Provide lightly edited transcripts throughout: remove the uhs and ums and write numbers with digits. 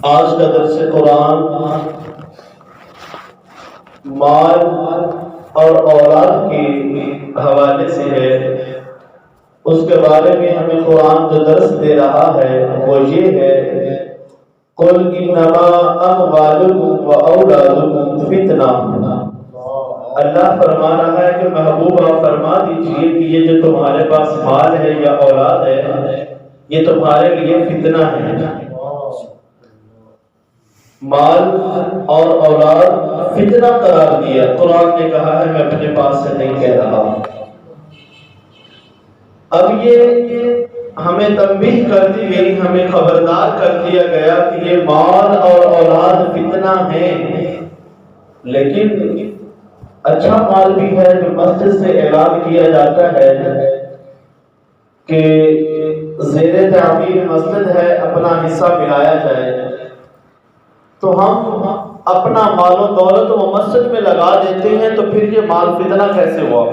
آج کا درس قرآن مال اور اولاد کے حوالے سے ہے۔ اس کے بارے میں ہمیں قرآن جو درس دے رہا ہے وہ یہ ہے، قُلْ إِنَّمَا أَمْوَالُكُمْ وَأَوْلَادُكُمْ فِتْنَةٌ۔ اللہ فرما رہا ہے کہ محبوب آپ فرما دیجئے کہ یہ جو تمہارے پاس مال ہے یا اولاد ہے یہ تمہارے لیے فتنہ ہے۔ مال اور اولاد فتنہ قرار دیا۔ قرآن نے کہا ہے میں اپنے پاس سے نہیں کہہ رہا۔ اب یہ ہمیں تنبیہ کر دی گئی، ہمیں خبردار کر دیا گیا کہ یہ مال اور اولاد فتنہ ہے، لیکن اچھا مال بھی ہے جو مسجد سے اعلان کیا جاتا ہے کہ زیر تعمیر مسجد ہے، اپنا حصہ ملایا جائے، تو ہم اپنا مال و دولت وہ مسجد میں لگا دیتے ہیں، تو پھر یہ مال فتنہ کیسے ہوا؟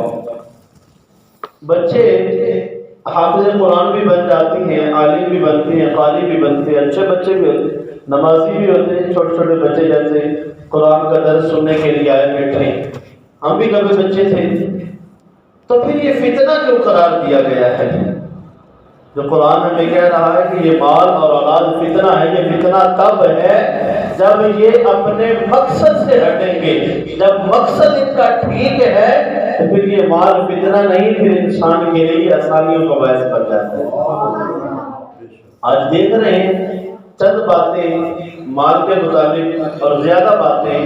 بچے حافظ قرآن بھی بن جاتی ہیں، عالم بھی بنتے ہیں، قاری بھی بنتے ہیں، اچھے بچے بھی ہوتے ہیں، نمازی بھی ہوتے ہیں، چھوٹے چھوٹے بچے جیسے قرآن کا درس سننے کے لیے آئے بیٹھے، ہم بھی کبھی بچے تھے۔ تو پھر یہ فتنہ کیوں قرار دیا گیا ہے؟ جو قرآن ہمیں کہہ رہا ہے کہ یہ مال اور اولاد فتنہ ہے، یہ فتنہ تب ہے جب یہ اپنے مقصد سے ہٹیں گے۔ جب مقصد ان کا ٹھیک ہے تو پھر یہ مال فتنہ نہیں، پھر انسان کے لیے آسانیوں کا باعث بن جاتا ہے۔ آج دیکھ رہے ہیں چند باتیں مال کے متعلق اور زیادہ باتیں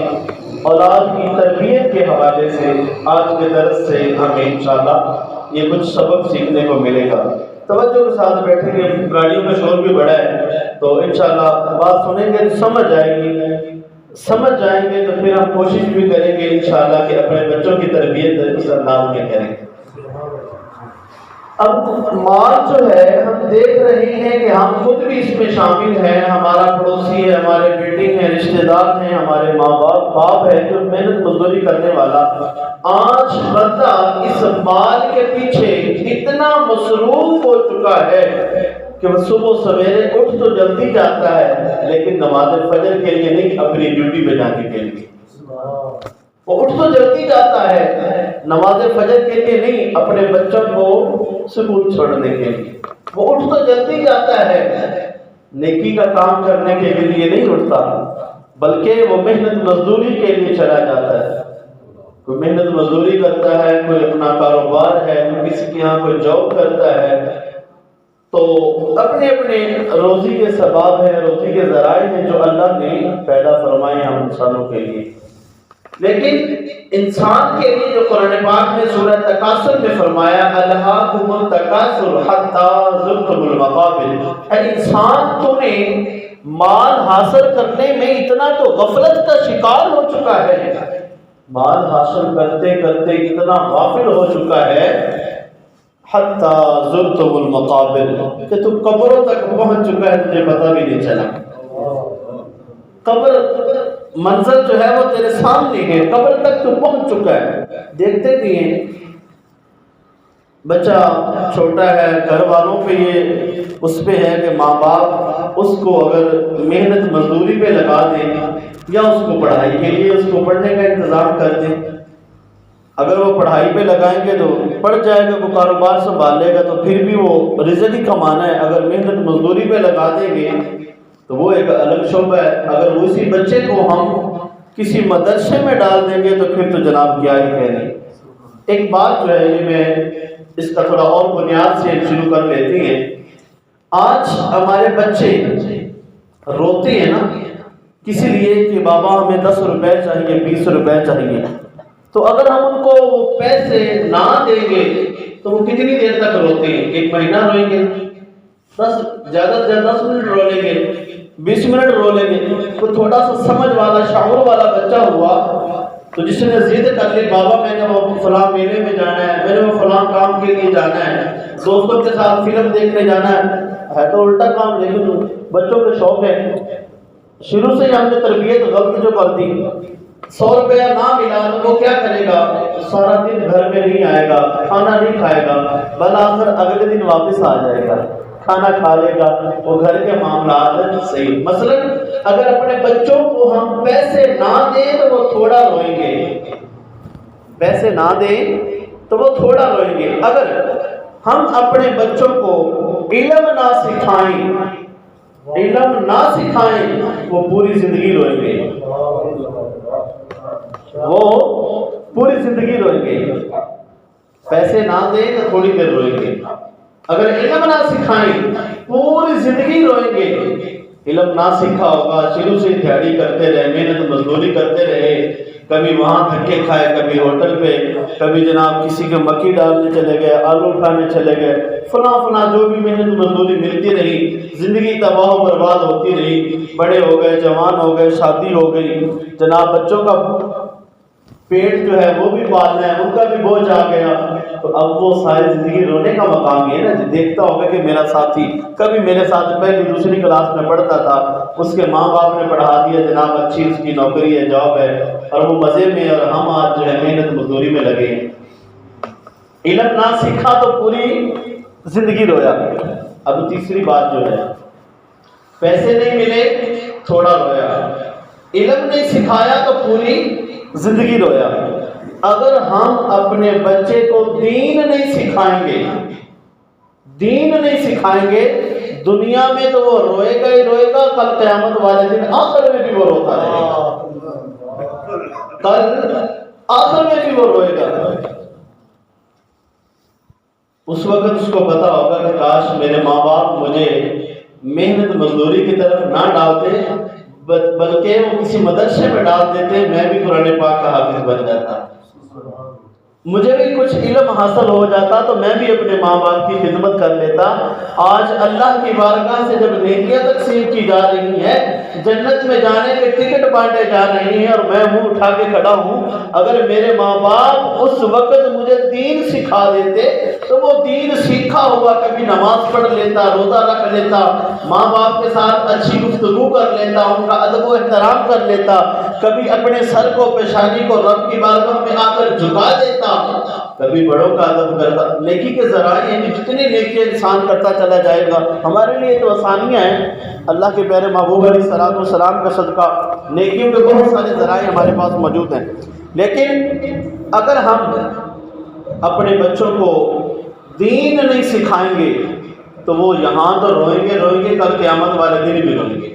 اولاد کی تربیت کے حوالے سے آج کے درس سے ہمیں انشاءاللہ یہ کچھ سبق سیکھنے کو ملے گا۔ توجہ کے ساتھ بیٹھیں گے، گاڑیوں کا شور بھی بڑا ہے تو انشاءاللہ بات سنیں گے تو سمجھ جائیں گے تو پھر ہم کوشش بھی کریں گے انشاءاللہ کہ اپنے بچوں کی تربیت اس انداز میں کریں۔ اب مال جو ہے ہم دیکھ رہے ہیں کہ ہم خود بھی اس میں شامل ہیں، ہمارا پڑوسی ہے، ہمارے بیٹے ہیں، رشتہ دار ہیں، ہمارے ماں باپ ہے جو محنت مزدوری کرنے والا، آج بندہ اس مال کے پیچھے اتنا مصروف ہو چکا ہے کہ وہ صبح سویرے اٹھ تو جلدی جاتا ہے لیکن نماز فجر کے لیے نہیں، اپنی ڈیوٹی پہ جانے کے لیے۔ وہ اٹھ تو جلدی جاتا ہے، نماز فجر کے لیے نہیں، اپنے بچوں کو سکول چھوڑنے کے لیے۔ وہ اٹھ تو جلدی جاتا ہے، نیکی کا کام کرنے کے لیے نہیں اٹھتا، بلکہ وہ محنت مزدوری کے لیے چلا جاتا ہے۔ کوئی محنت مزدوری کرتا ہے، کوئی اپنا کاروبار ہے، کوئی کسی کے یہاں کوئی جاب کرتا ہے، تو اپنے اپنے روزی کے سبب ہے، روزی کے ذرائع ہیں جو اللہ نے پیدا فرمائے ہم انسانوں کے لیے۔ لیکن انسان کے لیے جو قرآن پاک میں سورہ تکاثر میں فرمایا الہاکم التکاثر حتی زرتم المقابر، اے انسان تو نے مال حاصل کرنے میں اتنا تو غفلت کا شکار ہو چکا ہے، مال حاصل کرتے کرتے اتنا غافل ہو چکا ہے حتی زرتم المقابر کہ تو قبروں تک پہنچ چکا ہے، تجھے پتہ بھی نہیں چلا۔ قبر منظر جو ہے وہ تیرے سامنے ہے، قبر تک تو پہنچ چکا ہے۔ دیکھتے بھی ہیں بچہ چھوٹا ہے، گھر والوں پہ یہ اس پہ ہے کہ ماں باپ اس کو اگر محنت مزدوری پہ لگا دیں یا اس کو پڑھائی کے لیے اس کو پڑھنے کا انتظام کر دیں۔ اگر وہ پڑھائی پہ لگائیں گے تو پڑھ جائے گا، وہ کاروبار سنبھالے گا تو پھر بھی وہ رزق ہی کمانا ہے۔ اگر محنت مزدوری پہ لگا دیں گے تو وہ ایک الگ شعبہ ہے۔ اگر اسی بچے کو ہم کسی مدرسے میں ڈال دیں گے تو پھر تو جناب کیا ہی کہنے۔ ایک بات جو ہے یہ میں اس کا تھوڑا اور بنیاد سے شروع کر لیتی ہیں۔ آج ہمارے بچے روتے ہیں نا کسی لیے کہ بابا ہمیں 10 روپے چاہیے، 20 روپے چاہیے، تو اگر ہم ان کو وہ پیسے نہ دیں گے تو وہ کتنی دیر تک روتے ہیں؟ 1 مہینہ روئیں گے، زیادہ سے زیادہ 10 منٹ رو لیں گے، 20 منٹ رو لیں گے۔ کوئی تھوڑا سا سمجھ والا شعور والا بچہ ہوا تو جس نے ضد کر لی بابا میں نے وہ فلاں میلے میں جانا ہے، میں نے وہ فلاں کام کے لیے جانا ہے، دوستوں کے ساتھ فلم دیکھنے جانا ہے تو الٹا کام، لیکن بچوں کے شوق ہے۔ شروع سے ہی ہم نے تربیت غلط جو کر دی، 100 روپیہ نہ ملا تو وہ کیا کرے گا؟ سارا دن گھر میں نہیں آئے گا، کھانا نہیں کھائے گا، بالآخر اگلے دن واپس آ جائے گا۔ کھانا کھا لے گا، وہ گھر کے معاملات صحیح۔ مثلا اگر اپنے بچوں کو ہم پیسے نہ دیں تو وہ تھوڑا روئیں گے، پیسے نہ دیں تو وہ تھوڑا روئیں گے۔ اگر ہم اپنے بچوں کو علم نہ سکھائیں، علم نہ سکھائیں، وہ پوری زندگی روئیں گے، وہ پوری زندگی روئیں گے۔ پیسے نہ دیں تو تھوڑی دیر روئیں گے، اگر علم نہ سکھائیں پوری زندگی روئیں گے۔ علم نہ سیکھا ہوگا، شروع سے دیہڑی کرتے رہے، محنت مزدوری کرتے رہے، کبھی وہاں دھکے کھائے، کبھی ہوٹل پہ، کبھی جناب کسی کے مکھی ڈالنے چلے گئے، آلو اٹھانے چلے گئے، فلاں جو بھی محنت مزدوری ملتی رہی، زندگی تباہ و برباد ہوتی رہی، بڑے ہو گئے، جوان ہو گئے، شادی ہو گئی، جناب بچوں کا پیٹ جو ہے وہ بھی پالنا ہے، ان کا بھی بوجھ آ گیا، تو اب وہ ساری زندگی رونے کا مقام ہی ہے نا۔ دیکھتا ہوگا کہ میرا ساتھی کبھی میرے ساتھ پہلی دوسری کلاس میں پڑھتا تھا، اس کے ماں باپ نے پڑھا دیا، جناب اچھی اس کی نوکری ہے، جاب ہے، اور وہ مزے میں، اور ہم آج جو ہے محنت مزدوری میں لگے ہیں۔ علم نہ سیکھا تو پوری زندگی رویا۔ اب تیسری بات جو ہے، پیسے نہیں ملے تھوڑا رویا، علم نہیں سکھایا تو پوری زندگی رویا۔ اگر ہم اپنے بچے کو دین نہیں سکھائیں گے، دین نہیں سکھائیں گے، دنیا میں تو وہ روئے گا ہی روئے گا، کل قیامت والے دن آخر میں بھی وہ روتا رہے گا، کل آخر میں بھی وہ روئے گا۔ اس وقت اس کو پتا ہوگا کہ کاش میرے ماں باپ مجھے محنت مزدوری کی طرف نہ ڈالتے، بلکہ وہ کسی مدرسے میں ڈال دیتے، میں بھی قرآن پاک کا حافظ بن جاتا، مجھے بھی کچھ علم حاصل ہو جاتا، تو میں بھی اپنے ماں باپ کی خدمت کر لیتا۔ آج اللہ کی بارگاہ سے جب نیکیاں تقسیم کی جا رہی ہیں، جنت میں جانے کے ٹکٹ بانٹے جا رہے ہیں، اور میں منہ اٹھا کے کھڑا ہوں، اگر میرے ماں باپ اس وقت مجھے دین سکھا دیتے تو وہ دین سیکھا ہوا کبھی نماز پڑھ لیتا، روزہ رکھ لیتا، ماں باپ کے ساتھ اچھی گفتگو کر لیتا، ان کا ادب و احترام کر لیتا، کبھی اپنے سر کو پیشانی کو رب کی بارگاہ میں آ کر جھکا دیتا، کبھی بڑوں کا ادب کرتا۔ نیکی کے ذرائع یعنی جتنی نیکی انسان کرتا چلا جائے گا، ہمارے لیے تو آسانیاں ہیں، اللہ کے پیارے محبوب علیہ الصلوۃ والسلام کا صدقہ نیکیوں کے بہت سارے ذرائع ہمارے پاس موجود ہیں۔ لیکن اگر ہم اپنے بچوں کو دین نہیں سکھائیں گے تو وہ یہاں تو روئیں گے، کل قیامت والے دن بھی روئیں گے۔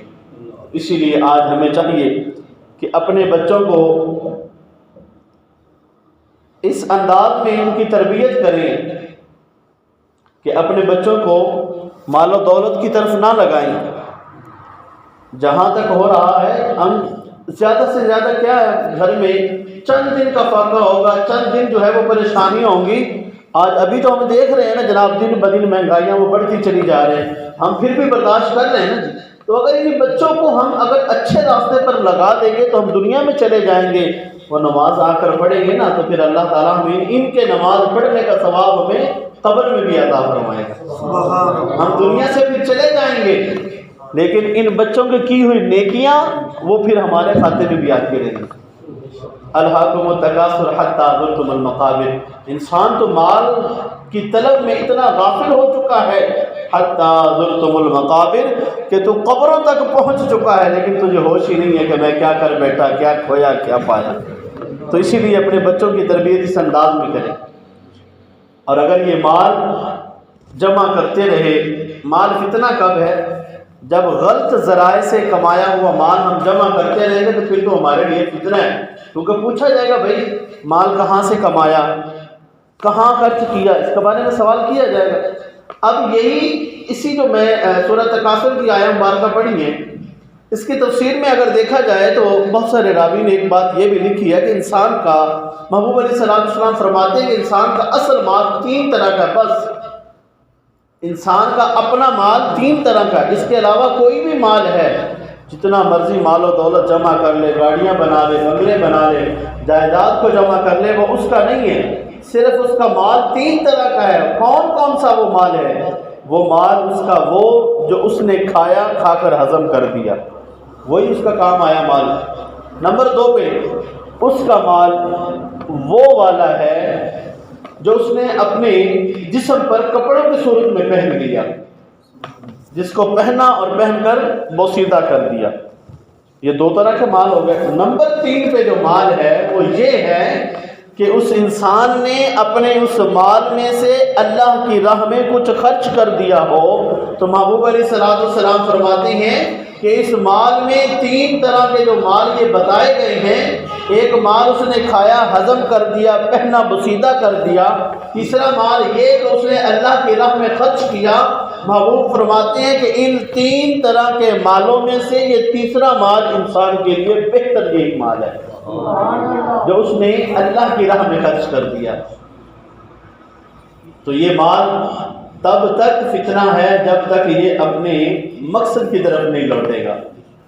اسی لیے آج ہمیں چاہیے کہ اپنے بچوں کو اس انداز میں ان کی تربیت کریں کہ اپنے بچوں کو مال و دولت کی طرف نہ لگائیں۔ جہاں تک ہو رہا ہے، ہم زیادہ سے زیادہ کیا ہے، گھر میں چند دن کا فاقہ ہوگا، چند دن جو ہے وہ پریشانیاں ہوں گی۔ آج ابھی تو ہم دیکھ رہے ہیں نا جناب، دن بدن مہنگائیاں وہ بڑھتی چلی جا رہے ہیں، ہم پھر بھی برداشت کر رہے ہیں نا۔ تو اگر ان بچوں کو ہم اگر اچھے راستے پر لگا دیں گے تو ہم دنیا میں چلے جائیں گے، وہ نماز آ کر پڑھیں گے نا، تو پھر اللہ تعالیٰ ہمیں ان کے نماز پڑھنے کا ثواب ہمیں قبر میں بھی عطا فرمائے گا۔ ہم دنیا سے پھر چلے جائیں گے، لیکن ان بچوں کی ہوئی نیکیاں وہ پھر ہمارے کھاتے میں بھی آتی رہیں گی۔ الہاکم التکاثر حتی زرتم المقابر، انسان تو مال کی طلب میں اتنا غافل ہو چکا ہے، حتی زرتم المقابر، کہ تو قبروں تک پہنچ چکا ہے، لیکن تجھے ہوش ہی نہیں ہے کہ میں کیا کر بیٹھا، کیا کھویا، کیا پایا۔ تو اسی لیے اپنے بچوں کی تربیت اس انداز میں کریں۔ اور اگر یہ مال جمع کرتے رہے، مال فتنہ کب ہے؟ جب غلط ذرائع سے کمایا ہوا مال ہم جمع کرتے رہیں گے تو پھر تو ہمارے لیے فتنہ ہے، کیونکہ پوچھا جائے گا بھائی مال کہاں سے کمایا، کہاں خرچ کیا، اس کے بارے میں سوال کیا جائے گا۔ اب یہی اسی جو میں سورہ تکاثر کی آیہ مبارکہ پڑھی ہے، اس کی تفسیر میں اگر دیکھا جائے تو بہت سارے راوی نے ایک بات یہ بھی لکھی ہے کہ انسان کا، محبوب علیہ السلام فرماتے ہیں کہ انسان کا اصل مال 3 طرح کا، بس انسان کا اپنا مال 3 طرح کا، اس کے علاوہ کوئی بھی مال ہے، جتنا مرضی مال و دولت جمع کر لے، گاڑیاں بنا لے، بنگلے بنا لے، جائیداد کو جمع کر لے، وہ اس کا نہیں ہے، صرف اس کا مال 3 طرح کا ہے۔ کون کون سا وہ مال ہے؟ وہ مال اس کا وہ جو اس نے کھایا، کھا کر ہضم کر دیا، وہی اس کا کام آیا مال۔ نمبر 2 پہ اس کا مال وہ والا ہے جو اس نے اپنے جسم پر کپڑوں کی صورت میں پہن لیا، جس کو پہنا اور پہن کر بوسیدہ کر دیا۔ یہ دو طرح کے مال ہو گئے۔ نمبر 3 پہ جو مال ہے وہ یہ ہے کہ اس انسان نے اپنے اس مال میں سے اللہ کی راہ میں کچھ خرچ کر دیا ہو۔ تو محبوب علیہ الصلوۃ والسلام فرماتے ہیں کہ اس مال میں 3 طرح کے جو مال یہ بتائے گئے ہیں، ایک مال اس نے کھایا، ہضم کر دیا، پہنا، بسیدہ کر دیا۔ تیسرا مال یہ کہ اس نے اللہ کی راہ میں خرچ کیا۔ محبوب فرماتے ہیں کہ ان 3 طرح کے مالوں میں سے یہ تیسرا مال انسان کے لیے بہتر ایک مال ہے جو اس نے اللہ کی راہ میں خرچ کر دیا۔ تو یہ مال تب تک فتنہ ہے جب تک یہ اپنے مقصد کی طرف نہیں لوٹے گا۔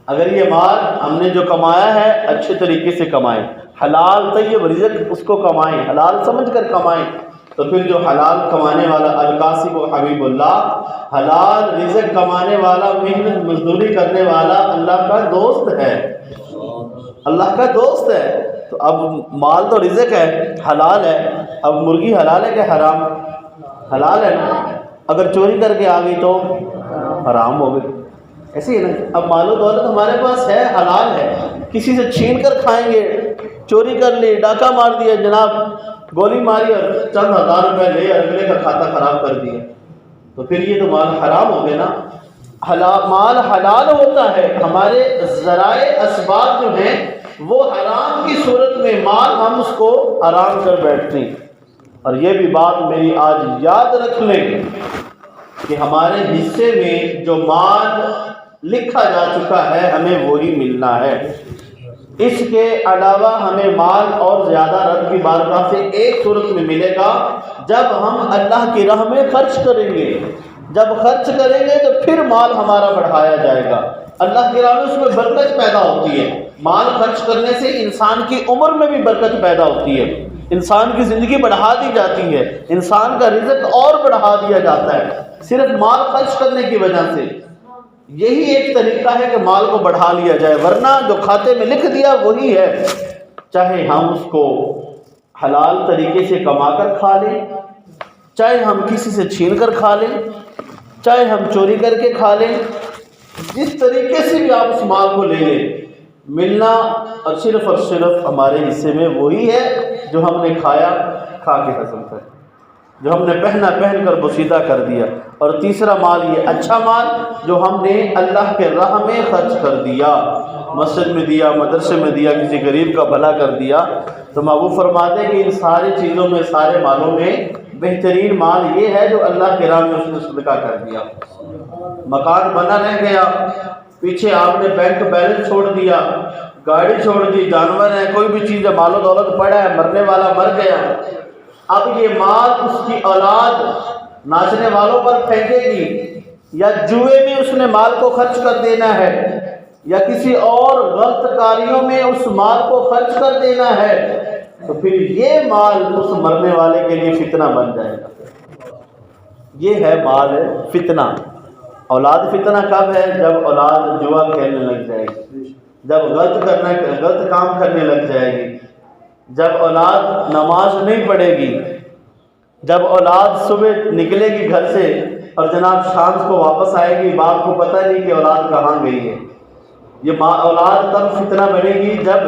اگر یہ مال ہم نے جو کمایا ہے اچھے طریقے سے کمائیں، حلال طیب رزق اس کو کمائیں، حلال سمجھ کر کمائیں، تو پھر جو حلال کمانے والا القاسم و حبیب اللہ، حلال رزق کمانے والا، محنت مزدوری کرنے والا اللہ کا دوست ہے، اللہ کا دوست ہے۔ تو اب مال تو رزق ہے، حلال ہے۔ اب مرغی حلال ہے کہ حرام؟ حلال ہے نا۔ اگر چوری کر کے آ گئی تو حرام ہو گئی، ایسے ہی نا۔ اب مال و دولت ہمارے پاس ہے، حلال ہے، کسی سے چھین کر کھائیں گے، چوری کر لی، ڈاکہ مار دیا جناب، گولی ماری اور چند ہزار روپے لے اور اگلے کا کھاتا خراب کر دیا، تو پھر یہ تو مال حرام ہو گیا نا۔ مال حلال ہوتا ہے، ہمارے ذرائع اسباب جو ہیں وہ حرام کی صورت میں مال ہم اس کو حرام کر بیٹھتے ہیں۔ اور یہ بھی بات میری آج یاد رکھ لیں کہ ہمارے حصے میں جو مال لکھا جا چکا ہے ہمیں وہی ملنا ہے۔ اس کے علاوہ ہمیں مال اور زیادہ رب کی بارگاہ سے ایک صورت میں ملے گا، جب ہم اللہ کی راہ میں خرچ کریں گے۔ جب خرچ کریں گے تو پھر مال ہمارا بڑھایا جائے گا۔ اللہ کی راہ میں اس میں برکت پیدا ہوتی ہے۔ مال خرچ کرنے سے انسان کی عمر میں بھی برکت پیدا ہوتی ہے، انسان کی زندگی بڑھا دی جاتی ہے، انسان کا رزق اور بڑھا دیا جاتا ہے صرف مال خرچ کرنے کی وجہ سے۔ یہی ایک طریقہ ہے کہ مال کو بڑھا لیا جائے، ورنہ جو کھاتے میں لکھ دیا وہی ہے، چاہے ہم اس کو حلال طریقے سے کما کر کھا لیں، چاہے ہم کسی سے چھین کر کھا لیں، چاہے ہم چوری کر کے کھا لیں، جس طریقے سے بھی آپ اس مال کو لے لیں، ملنا اور صرف ہمارے حصے میں وہی ہے جو ہم نے کھایا، کھا کے ہضم کر، جو ہم نے پہنا، پہن کر بسیدہ کر دیا۔ اور تیسرا مال یہ اچھا مال جو ہم نے اللہ کے راہ میں خرچ کر دیا، مسجد میں دیا، مدرسے میں دیا، کسی غریب کا بھلا کر دیا۔ تو محبوب فرماتے ہیں کہ ان ساری چیزوں میں، سارے مالوں میں بہترین مال یہ ہے جو اللہ کے راہ میں اس نے صدقہ کر دیا۔ مکان بنا رہ گیا، پیچھے آپ نے بینک بیلنس چھوڑ دیا، گاڑی چھوڑ دی، جانور ہے، کوئی بھی چیز ہے، مال و دولت پڑا ہے، مرنے والا مر گیا، اب یہ مال اس کی اولاد ناچنے والوں پر پھینکے گی، یا جوئے میں اس نے مال کو خرچ کر دینا ہے، یا کسی اور غلط کاریوں میں اس مال کو خرچ کر دینا ہے، تو پھر یہ مال اس مرنے والے کے لیے فتنہ بن جائے گا۔ یہ ہے مال فتنہ۔ اولاد فتنہ کب ہے؟ جب اولاد جوا کھیلنے لگ جائے گی، جب غلط کام کرنے لگ جائے گی، جب اولاد نماز نہیں پڑھے گی، جب اولاد صبح نکلے گی گھر سے اور جناب شام کو واپس آئے گی، باپ کو پتہ نہیں کہ اولاد کہاں گئی ہے۔ یہ اولاد تب فتنہ بنے گی جب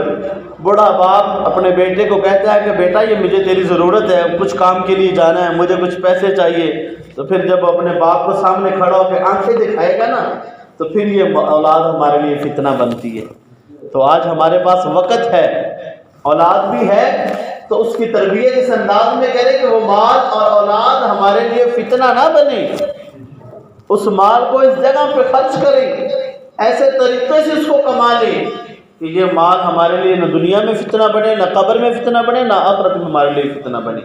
بوڑھا باپ اپنے بیٹے کو کہتا ہے کہ بیٹا یہ مجھے تیری ضرورت ہے، کچھ کام کے لیے جانا ہے، مجھے کچھ پیسے چاہیے، تو پھر جب اپنے باپ کو سامنے کھڑا ہو کے آنکھیں دکھائے گا نا، تو پھر یہ اولاد ہمارے لیے فتنہ بنتی ہے۔ تو آج ہمارے پاس وقت ہے، اولاد بھی ہے، تو اس کی تربیت اس انداز میں کرے کہ وہ مال اور اولاد ہمارے لیے فتنہ نہ بنے، اس مال کو اس جگہ پہ خرچ کریں، ایسے طریقے سے اس کو کما لیں کہ یہ مال ہمارے لیے نہ دنیا میں فتنہ بنے، نہ قبر میں فتنہ بنے، نہ آخرت میں ہمارے لیے فتنہ بنے۔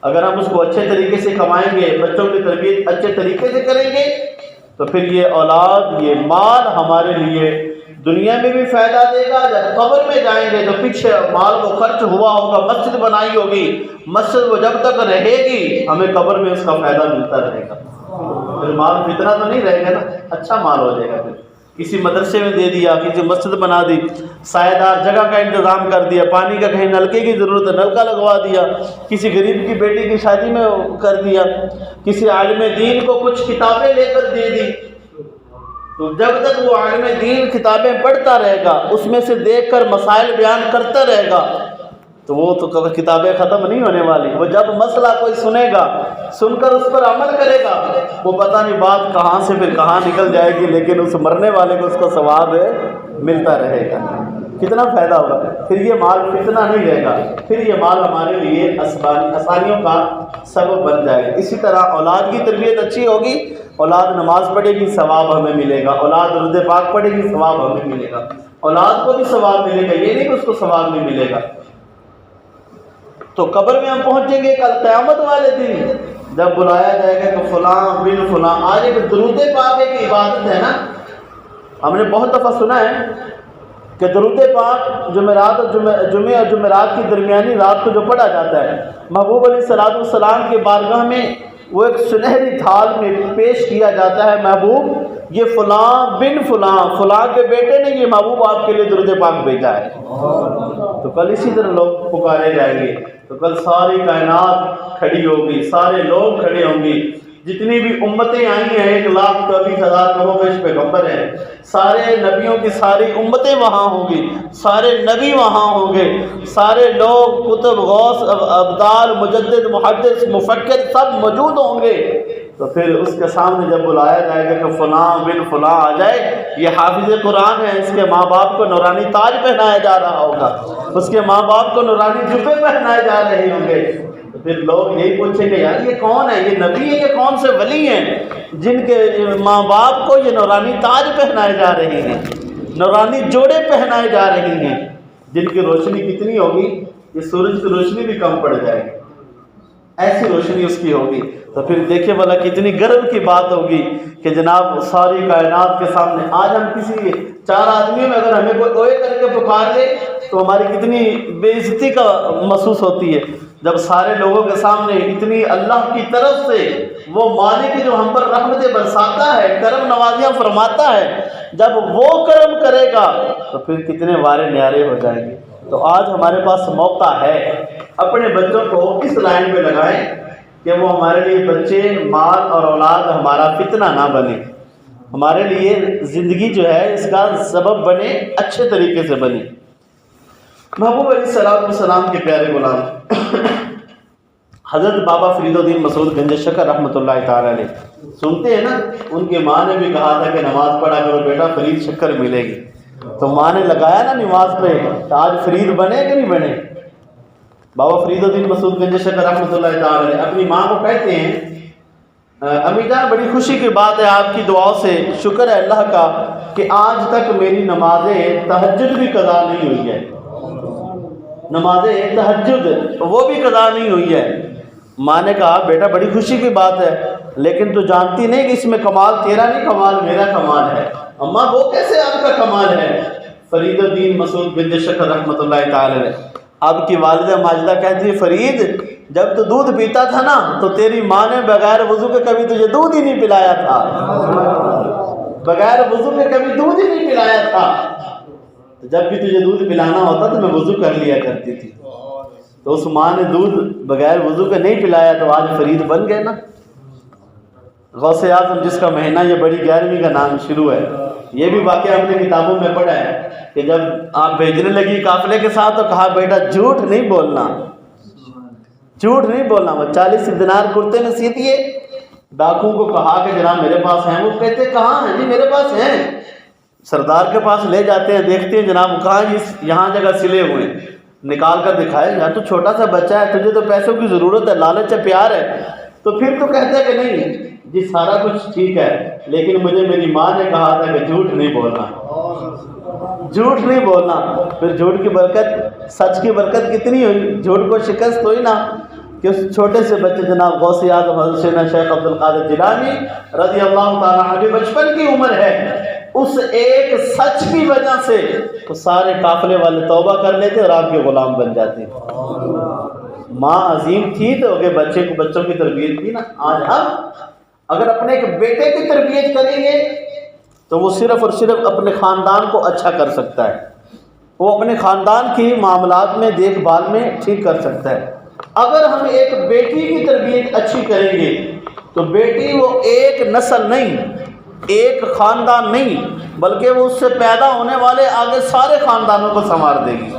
اگر ہم اس کو اچھے طریقے سے کمائیں گے، بچوں کی تربیت اچھے طریقے سے کریں گے، تو پھر یہ اولاد، یہ مال ہمارے لیے دنیا میں بھی فائدہ دے گا، جب قبر میں جائیں گے تو پیچھے مال کو خرچ ہوا ہوگا، مسجد بنائی ہوگی، مسجد وہ جب تک رہے گی ہمیں قبر میں اس کا فائدہ ملتا رہے گا۔ پھر مال فتنہ تو نہیں رہے گا نا، اچھا مال ہو جائے گا۔ پھر کسی مدرسے میں دے دیا، کسی مسجد بنا دی، سایہ دار جگہ کا انتظام کر دیا، پانی کا کہیں نلکے کی ضرورت ہے نلکا لگوا دیا، کسی غریب کی بیٹی کی شادی میں کر دیا، کسی عالم دین کو کچھ کتابیں لے کر دے دی، تو جب تک وہ عالم دین کتابیں پڑھتا رہے گا، اس میں سے دیکھ کر مسائل بیان کرتا رہے گا، تو وہ تو کتابیں ختم نہیں ہونے والی۔ وہ جب مسئلہ کوئی سنے گا، سن کر اس پر عمل کرے گا، وہ پتہ نہیں بات کہاں سے پھر کہاں نکل جائے گی، لیکن اس مرنے والے کو اس کا ثواب ملتا رہے گا۔ کتنا فائدہ ہوگا۔ پھر یہ مال فتنہ نہیں رہے گا، پھر یہ مال ہمارے لیے آسانیوں کا سبب بن جائے گا۔ اسی طرح اولاد کی تربیت اچھی ہوگی، اولاد نماز پڑھے گی ثواب ہمیں ملے گا، اولاد درود پاک پڑھے گی ثواب ہمیں ملے گا، اولاد کو بھی ثواب ملے گا، یہ نہیں کہ اس کو ثواب نہیں ملے گا۔ تو قبر میں ہم پہنچیں گے کل قیامت والے دن، جب بلایا جائے گا کہ فلاں بن فلاں۔ آج ایک درود پاک ایک عبادت ہے نا، ہم نے بہت دفعہ سنا ہے کہ درود پاک جمعرات اور جمعے اور جمعرات کی درمیانی رات کو جو پڑھا جاتا ہے، محبوب علیہ الصلوۃ والسلام کے بارگاہ میں وہ ایک سنہری تھال میں پیش کیا جاتا ہے، محبوب یہ فلاں بن فلاں فلاں کے بیٹے نے یہ محبوب آپ کے لیے درود پاک بھیجا ہے۔ تو کل اسی طرح لوگ پکارے جائیں گے، تو کل ساری کائنات کھڑی ہوگی، سارے لوگ کھڑے ہوں گے، جتنی بھی امتیں آئی ہیں 1,24,000 کم و بیش پیغمبر ہیں، سارے نبیوں کی ساری امتیں وہاں ہوں گی، سارے نبی وہاں ہوں گے، سارے لوگ کتب غوث ابدال مجدد محدث مفکر سب موجود ہوں گے۔ تو پھر اس کے سامنے جب بلایا جائے گا کہ فلاں بن فلاں آ جائے، یہ حافظ قرآن ہے، اس کے ماں باپ کو نورانی تاج پہنایا جا رہا ہوگا، اس کے ماں باپ کو نورانی جبے پہنائے جا رہے ہوں گے، تو پھر لوگ یہی پوچھیں گے یار یہ کون ہے، یہ نبی ہے، یہ کون سے ولی ہیں جن کے ماں باپ کو یہ نورانی تاج پہنائے جا رہے ہیں، نورانی جوڑے پہنائے جا رہے ہیں، جن کی روشنی کتنی ہوگی، یہ سورج کی روشنی بھی کم پڑ جائے گی، ایسی روشنی اس کی ہوگی۔ تو پھر دیکھیں بھلا کتنی گرو کی بات ہوگی کہ جناب ساری کائنات کے سامنے آج ہم کسی 4 آدمیوں میں اگر ہمیں کوئی اوے کر کے پکار لے تو ہماری کتنی بے عزتی کا محسوس ہوتی ہے، جب سارے لوگوں کے سامنے اتنی اللہ کی طرف سے وہ مالک جو ہم پر رحمتیں برساتا ہے، کرم نوازیاں فرماتا ہے، جب وہ کرم کرے گا تو پھر کتنے وارے نیارے ہو جائیں گے۔ تو آج ہمارے پاس موقع ہے، اپنے بچوں کو اس لائن پہ لگائیں کہ وہ ہمارے لیے بچے، مال اور اولاد ہمارا فتنہ نہ بنے، ہمارے لیے زندگی جو ہے اس کا سبب بنے، اچھے طریقے سے بنے۔ محبوب علیہ الصلوۃ والسلام کے پیارے غلام حضرت بابا فرید الدین مسعود گنج شکر رحمۃ اللہ تعالی علیہ، سنتے ہیں نا ان کی ماں نے بھی کہا تھا کہ نماز پڑھا کرو بیٹا فرید شکر ملے گی، تو ماں نے لگایا نا نماز پہ، تو آج فرید بنے کہ نہیں بنے؟ بابا فرید الدین مسعود گنج شکر رحمۃ اللہ تعالی علیہ اپنی ماں کو کہتے ہیں امی جان بڑی خوشی کی بات ہے، آپ کی دعاؤں سے شکر ہے اللہ کا کہ آج تک میری نماز تہجد بھی قضا نہیں ہوئی ہے، نماز تہجد وہ بھی قضا نہیں ہوئی ہے۔ ماں نے کہا بیٹا بڑی خوشی کی بات ہے، لیکن تو جانتی نہیں کہ اس میں کمال تیرا نہیں، کمال میرا کمال ہے۔ اماں وہ کیسے آپ کا کمال ہے؟ فرید الدین مسعود گنج شکر رحمۃ اللہ تعالی علیہ، آپ کی والدہ ماجدہ کہتی ہے فرید جب تو دودھ پیتا تھا نا تو تیری ماں نے بغیر وضو کے کبھی تجھے دودھ ہی نہیں پلایا تھا، بغیر وضو کے کبھی دودھ ہی نہیں پلایا تھا، جب بھی تجھے دودھ پلانا ہوتا تو میں وضو کر لیا کرتی تھی، تو اس ماں نے دودھ بغیر وضو کے نہیں پلایا تو آج فرید بن گئے نا۔ غوث اعظم جس کا مہینہ یہ بڑی 11ویں کا نام شروع ہے، یہ بھی واقعہ ہم نے کتابوں میں پڑھا ہے کہ جب آپ بھیجنے لگی قافلے کے ساتھ تو کہا بیٹا جھوٹ نہیں بولنا، جھوٹ نہیں بولنا۔ وہ 40 دینار کرتے میں سی دیے، ڈاکو کو کہا کہ جناب میرے پاس ہیں، وہ کہتے کہاں ہیں؟ جی میرے پاس ہیں۔ سردار کے پاس لے جاتے ہیں، دیکھتے ہیں جناب کہاں یہاں جگہ سلے ہوئے ہیں، نکال کر دکھائے، یار تو چھوٹا سا بچہ ہے، تجھے تو پیسوں کی ضرورت ہے، لالچ ہے، پیار ہے، تو پھر تو کہتا ہے کہ نہیں جی سارا کچھ ٹھیک ہے، لیکن مجھے میری ماں نے کہا تھا کہ جھوٹ نہیں بولنا، جھوٹ نہیں بولنا۔ پھر جھوٹ کی برکت، سچ کی برکت کتنی ہوئی، جھوٹ کو شکست ہوئی نا کہ اس چھوٹے سے بچے جناب غوث اعظم حضرت سیدنا شیخ عبد القادر جیلانی رضی اللہ تعالیٰ عنہ، بچپن کی عمر ہے، اس ایک سچ کی وجہ سے تو سارے قافلے والے توبہ کر لیتے اور آپ کے غلام بن جاتے۔ ماں عظیم تھی تو کہ بچوں کی تربیت کی نا۔ آج ہم اگر اپنے ایک بیٹے کی تربیت کریں گے تو وہ صرف اور صرف اپنے خاندان کو اچھا کر سکتا ہے، وہ اپنے خاندان کی معاملات میں دیکھ بھال میں ٹھیک کر سکتا ہے۔ اگر ہم ایک بیٹی کی تربیت اچھی کریں گے تو بیٹی وہ ایک نسل نہیں، ایک خاندان نہیں، بلکہ وہ اس سے پیدا ہونے والے آگے سارے خاندانوں کو سنوار دے گی،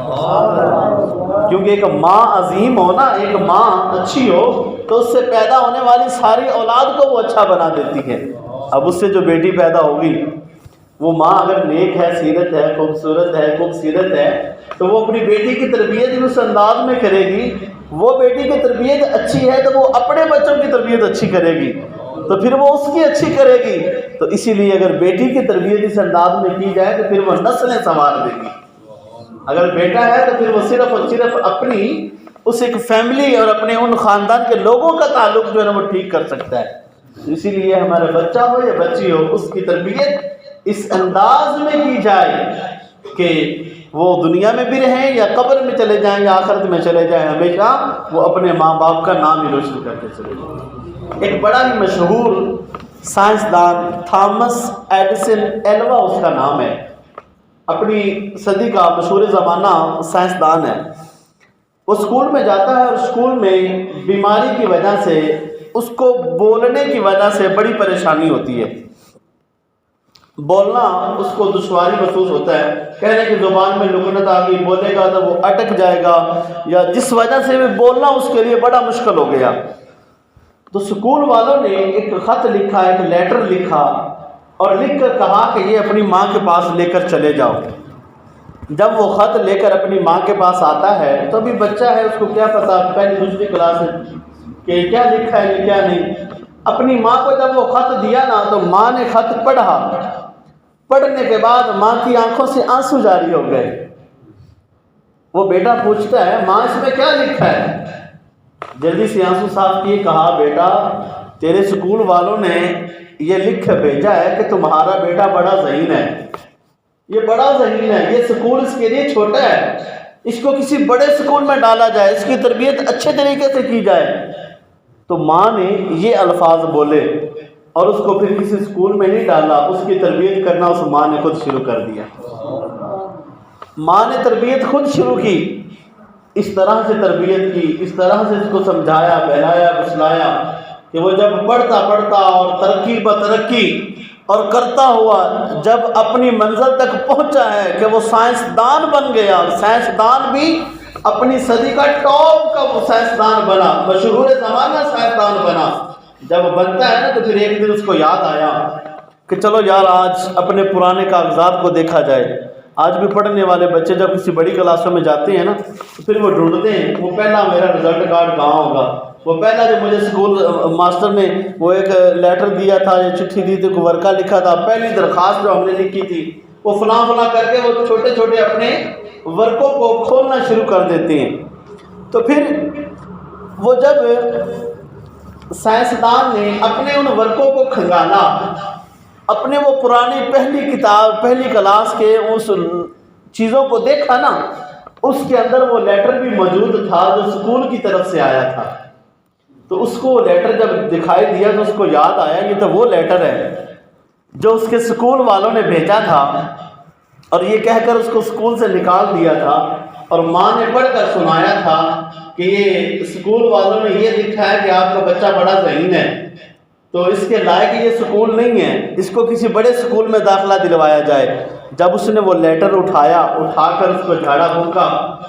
کیونکہ ایک ماں عظیم ہو نا، ایک ماں اچھی ہو تو اس سے پیدا ہونے والی ساری اولاد کو وہ اچھا بنا دیتی ہے۔ اب اس سے جو بیٹی پیدا ہوگی، وہ ماں اگر نیک ہے، سیرت ہے، خوبصورت ہے تو وہ اپنی بیٹی کی تربیت بھی اس انداز میں کرے گی۔ وہ بیٹی کی تربیت اچھی ہے تو وہ اپنے بچوں کی تربیت اچھی کرے گی، تو پھر وہ اس کی اچھی کرے گی۔ تو اسی لیے اگر بیٹی کی تربیت اس انداز میں کی جائے تو پھر وہ نسلیں سنوار دے گی۔ اگر بیٹا ہے تو پھر وہ صرف اور صرف اپنی اس ایک فیملی اور اپنے ان خاندان کے لوگوں کا تعلق جو ہے نا وہ ٹھیک کر سکتا ہے۔ اسی لیے ہمارا بچہ ہو یا بچی ہو، اس کی تربیت اس انداز میں کی جائے کہ وہ دنیا میں بھی رہیں یا قبر میں چلے جائیں یا آخرت میں چلے جائیں، ہمیشہ وہ اپنے ماں باپ کا نام ہی روشن کرتے چلے جائیں۔ ایک بڑا ہی مشہور سائنسدان تھامس ایڈیسن ایلوا اس کا نام ہے، اپنی صدی کا مشہور زمانہ سائنسدان ہے۔ وہ اسکول میں جاتا ہے اور اسکول میں بیماری کی وجہ سے، اس کو بولنے کی وجہ سے بڑی پریشانی ہوتی ہے، بولنا اس کو دشواری محسوس ہوتا ہے، کہنے کی زبان میں لکنت آ گئی، بولے گا تو وہ اٹک جائے گا، یا جس وجہ سے بولنا اس کے لیے بڑا مشکل ہو گیا۔ تو اسکول والوں نے ایک خط لکھا، ایک لیٹر لکھا اور لکھ کر کہا کہ یہ اپنی ماں کے پاس لے کر چلے جاؤ۔ جب وہ خط لے کر اپنی ماں کے پاس آتا ہے تو ابھی بچہ ہے، اس کو کیا پتا پہلی دوسری کلاس ہے کہ کیا لکھا ہے کیا نہیں۔ اپنی ماں کو جب وہ خط دیا نا تو ماں نے خط پڑھا، پڑھنے کے بعد ماں کی آنکھوں سے آنسو جاری ہو گئے۔ وہ بیٹا پوچھتا ہے ماں اس میں کیا لکھا ہے؟ جلدی سے آنسو صاف کیے کہا بیٹا تیرے اسکول والوں نے یہ لکھ بھیجا ہے کہ تمہارا بیٹا بڑا ذہین ہے، یہ بڑا ذہین ہے، یہ اسکول اس کے لیے چھوٹا ہے، اس کو کسی بڑے اسکول میں ڈالا جائے، اس کی تربیت اچھے طریقے سے کی جائے۔ تو ماں نے یہ الفاظ بولے اور اس کو پھر کسی اسکول میں نہیں ڈالا، اس کی تربیت کرنا اس ماں نے خود شروع کر دیا۔ ماں نے تربیت خود شروع کی، اس طرح سے تربیت کی، اس طرح سے اس کو سمجھایا، بہلایا، بسلایا کہ وہ جب پڑھتا اور ترقی بترقی اور کرتا ہوا جب اپنی منزل تک پہنچا ہے کہ وہ سائنسدان بن گیا، اور سائنسدان بھی اپنی صدی کا ٹاپ کا وہ سائنسدان بنا، مشہور زمانہ سائنسدان بنا۔ جب بنتا ہے نا تو پھر ایک دن اس کو یاد آیا کہ چلو یار آج اپنے پرانے کاغذات کو دیکھا جائے۔ آج بھی پڑھنے والے بچے جب کسی بڑی کلاسوں میں جاتے ہیں نا تو پھر وہ ڈھونڈتے ہیں وہ پہلا میرا رزلٹ کارڈ کہاں ہوگا، وہ پہلا جو مجھے اسکول ماسٹر نے وہ ایک لیٹر دیا تھا یا چٹھی دی تھی، کوئی ورقہ لکھا تھا، پہلی درخواست جو ہم نے لکھی تھی وہ فلاں کر کے وہ چھوٹے چھوٹے اپنے ورقوں کو کھولنا شروع کر دیتے ہیں۔ تو پھر وہ جب سائنسدان نے اپنے ان ورقوں کو کھنگالا، اپنے وہ پرانی پہلی کتاب پہلی کلاس کے اس چیزوں کو دیکھا نا، اس کے اندر وہ لیٹر بھی موجود تھا جو اسکول کی طرف سے آیا تھا۔ تو اس کو لیٹر جب دکھائی دیا تو اس کو یاد آیا یہ تو وہ لیٹر ہے جو اس کے اسکول والوں نے بھیجا تھا، اور یہ کہہ کر اس کو اسکول سے نکال دیا تھا، اور ماں نے پڑھ کر سنایا تھا کہ یہ اسکول والوں نے یہ لکھا ہے کہ آپ کا بچہ بڑا ذہین ہے، تو اس کے لائق یہ اسکول نہیں ہے، اس کو کسی بڑے اسکول میں داخلہ دلوایا جائے۔ جب اس نے وہ لیٹر اٹھا کر اس کو جھاڑا پھونکا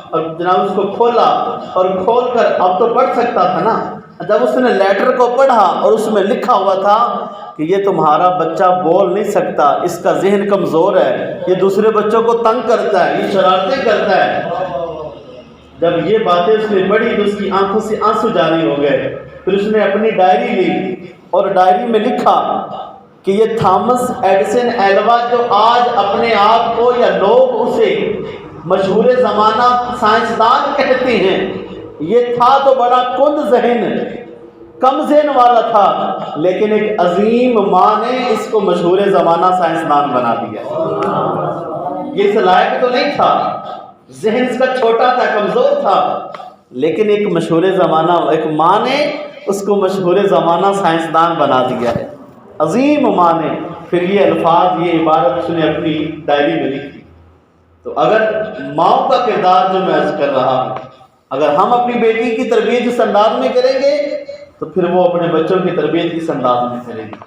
اور جناب اس کو کھولا، اور کھول کر اب تو پڑھ سکتا تھا نا، جب اس نے لیٹر کو پڑھا اور اس میں لکھا ہوا تھا کہ یہ تمہارا بچہ بول نہیں سکتا، اس کا ذہن کمزور ہے، یہ دوسرے بچوں کو تنگ کرتا ہے، یہ شرارتیں کرتا ہے، جب یہ باتیں اس نے پڑھی تو اس کی آنکھوں سے آنسو جاری ہو گئے۔ پھر اس نے اپنی ڈائری لی اور ڈائری میں لکھا کہ یہ تھامس ایڈیسن ایلوا جو آج اپنے آپ کو یا لوگ اسے مشہور زمانہ سائنسدان کہتے ہیں، یہ تھا تو بڑا کند ذہن کم ذہن والا تھا، لیکن ایک عظیم ماں نے اس کو مشہور زمانہ سائنسدان بنا دیا۔ یہ اس لائق تو نہیں تھا، ذہن اس کا چھوٹا تھا، کمزور تھا، لیکن ایک مشہور زمانہ ایک ماں نے اس کو مشہور زمانہ سائنسدان بنا دیا ہے، عظیم ماں نے۔ پھر یہ الفاظ، یہ عبارت اس نے اپنی ڈائری میں لکھی۔ تو اگر ماؤں کا کردار جو میں عرض کر رہا ہوں، اگر ہم اپنی بیٹی کی تربیت اس انداز میں کریں گے تو پھر وہ اپنے بچوں کی تربیت اس انداز میں کرے گی۔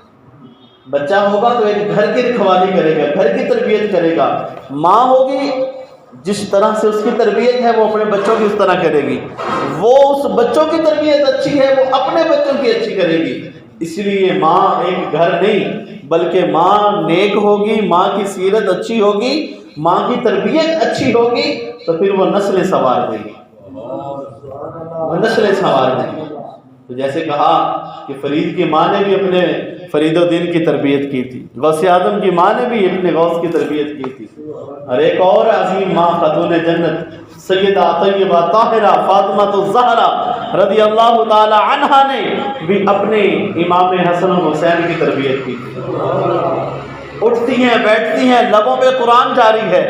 بچہ ہوگا تو ایک گھر کی رکھوالی کرے گا، گھر کی تربیت کرے گا۔ ماں ہوگی جس طرح سے اس کی تربیت ہے وہ اپنے بچوں کی اس طرح کرے گی۔ وہ اس بچوں کی تربیت اچھی ہے وہ اپنے بچوں کی اچھی کرے گی۔ اس لیے ماں ایک گھر نہیں بلکہ ماں نیک ہوگی، ماں کی سیرت اچھی ہوگی، ماں کی تربیت اچھی ہوگی تو پھر وہ نسلیں سنوار دے گی، وہ نسلیں سنوار دے گی۔ تو جیسے کہا کہ فرید کی ماں نے بھی اپنے فرید الدین کی تربیت کی تھی، غوث اعظم کی ماں نے بھی اپنے غوث کی تربیت کی تھی، اور ایک اور عظیم ماں خاتون جنت سیدہ طیبہ طاہرہ فاطمہ الزہرا رضی اللہ تعالی عنہا نے بھی اپنے امام حسن و حسین کی تربیت کی تھی۔ اٹھتی ہیں، بیٹھتی ہیں، لبوں پہ قرآن جاری ہے،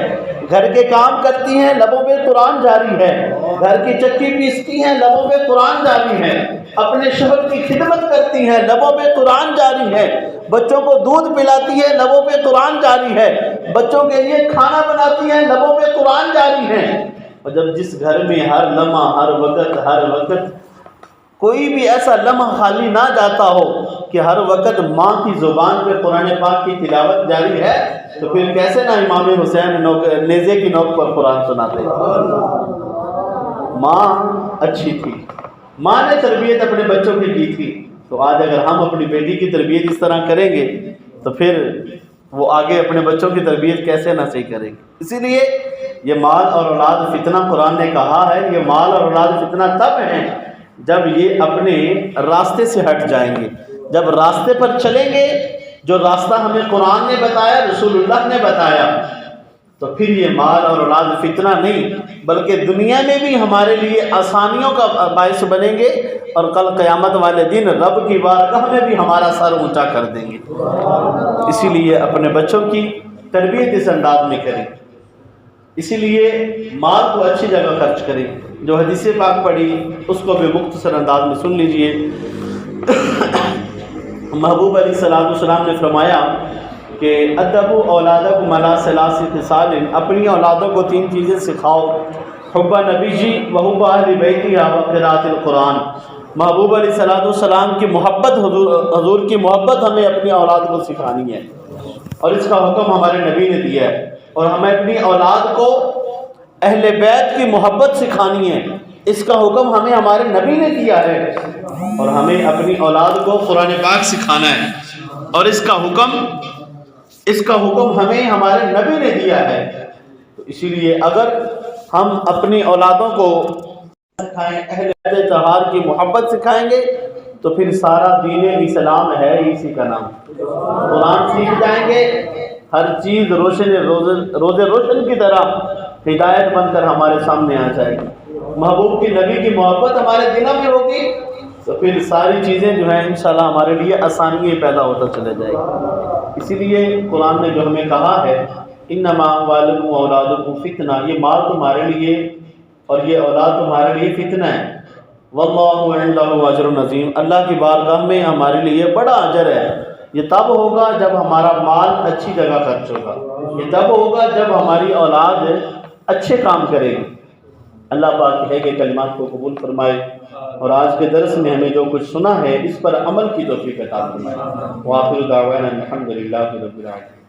گھر کے کام کرتی ہیں، لبوں پہ قرآن جاری ہے، گھر کی چکی پیستی ہیں، لبوں پہ قرآن جاری ہے، اپنے شوہر کی خدمت کرتی ہیں، لبوں پہ قرآن جاری ہے، بچوں کو دودھ پلاتی ہے، لبوں پہ قرآن جاری ہے، بچوں کے لیے کھانا بناتی ہیں، لبوں پہ قرآن جاری ہے۔ اور جب جس گھر میں ہر لمحہ ہر وقت کوئی بھی ایسا لمحہ خالی نہ جاتا ہو کہ ہر وقت ماں کی زبان پہ قرآن پاک کی تلاوت جاری ہے تو پھر کیسے نہ امام حسین نیزے کی نوک پر قرآن سناتے ہیں۔ ماں اچھی تھی، ماں نے تربیت اپنے بچوں کی تھی، تو آج اگر ہم اپنی بیٹی کی تربیت اس طرح کریں گے تو پھر وہ آگے اپنے بچوں کی تربیت کیسے نہ صحیح کریں گے۔ اسی لیے یہ مال اور اولاد فتنہ قرآن نے کہا ہے، یہ مال اور اولاد فتنہ تب ہے جب یہ اپنے راستے سے ہٹ جائیں گے، جب راستے پر چلیں گے جو راستہ ہمیں قرآن نے بتایا، رسول اللہ نے بتایا، تو پھر یہ مال اور اولاد فتنہ نہیں بلکہ دنیا میں بھی ہمارے لیے آسانیوں کا باعث بنیں گے، اور کل قیامت والے دن رب کی بارگاہ میں بھی ہمارا سر اونچا کر دیں گے۔ اسی لیے اپنے بچوں کی تربیت اس انداز میں کریں، اسی لیے مال کو اچھی جگہ خرچ کریں۔ جو حدیث پاک پڑھی اس کو بھی مختصر انداز میں سن لیجئے۔ محبوب علیہ الصلوۃ والسلام نے فرمایا کہ ادبوا اولادکم علی ثلاث خصال، اپنی اولادوں کو 3 چیزیں سکھاؤ، حب نبی جی وحب اہل بیتی وقراءۃ القرآن۔ محبوب علیہ الصلوۃ والسلام کی محبت، حضور کی محبت ہمیں اپنی اولاد کو سکھانی ہے، اور اس کا حکم ہمارے نبی نے دیا ہے، اور ہمیں اپنی اولاد کو اہل بیت کی محبت سکھانی ہے، اس کا حکم ہمیں ہمارے نبی نے دیا ہے، اور ہمیں اپنی اولاد کو قرآن پاک سکھانا ہے، اور اس کا حکم ہمیں ہمارے نبی نے دیا ہے۔ تو اسی لیے اگر ہم اپنی اولادوں کو سکھائیں، اہل بیت طہار کی محبت سکھائیں گے تو پھر سارا دین اسلام ہے اسی کا نام۔ قرآن سیکھ جائیں گے، ہر چیز روز روشن کی طرح ہدایت بن کر ہمارے سامنے آ جائے گی، محبوب کی نبی کی محبت ہمارے دلوں میں ہوگی تو پھر ساری چیزیں جو ہیں انشاءاللہ ہمارے لیے آسانیاں پیدا ہوتا چلے جائے گی۔ اسی لیے قرآن نے جو ہمیں کہا ہے انما اموالکم واولادکم فتنہ، یہ مال تمہارے لیے اور یہ اولاد تمہارے لیے فتنہ ہے، واللہ عندہ اجر عظیم، اللہ کی بارگاہ میں ہمارے لیے بڑا اجر ہے۔ یہ تب ہوگا جب ہمارا مال اچھی جگہ خرچ ہوگا، یہ تب ہوگا جب ہماری اولاد اچھے کام کرے گی۔ اللہ پاک ہے کہ کلمات کو قبول فرمائے، اور آج کے درس میں ہمیں جو کچھ سنا ہے اس پر عمل کی توفیق عطا فرمائے۔ وآخر دعوانا الحمدللہ رب العالمین۔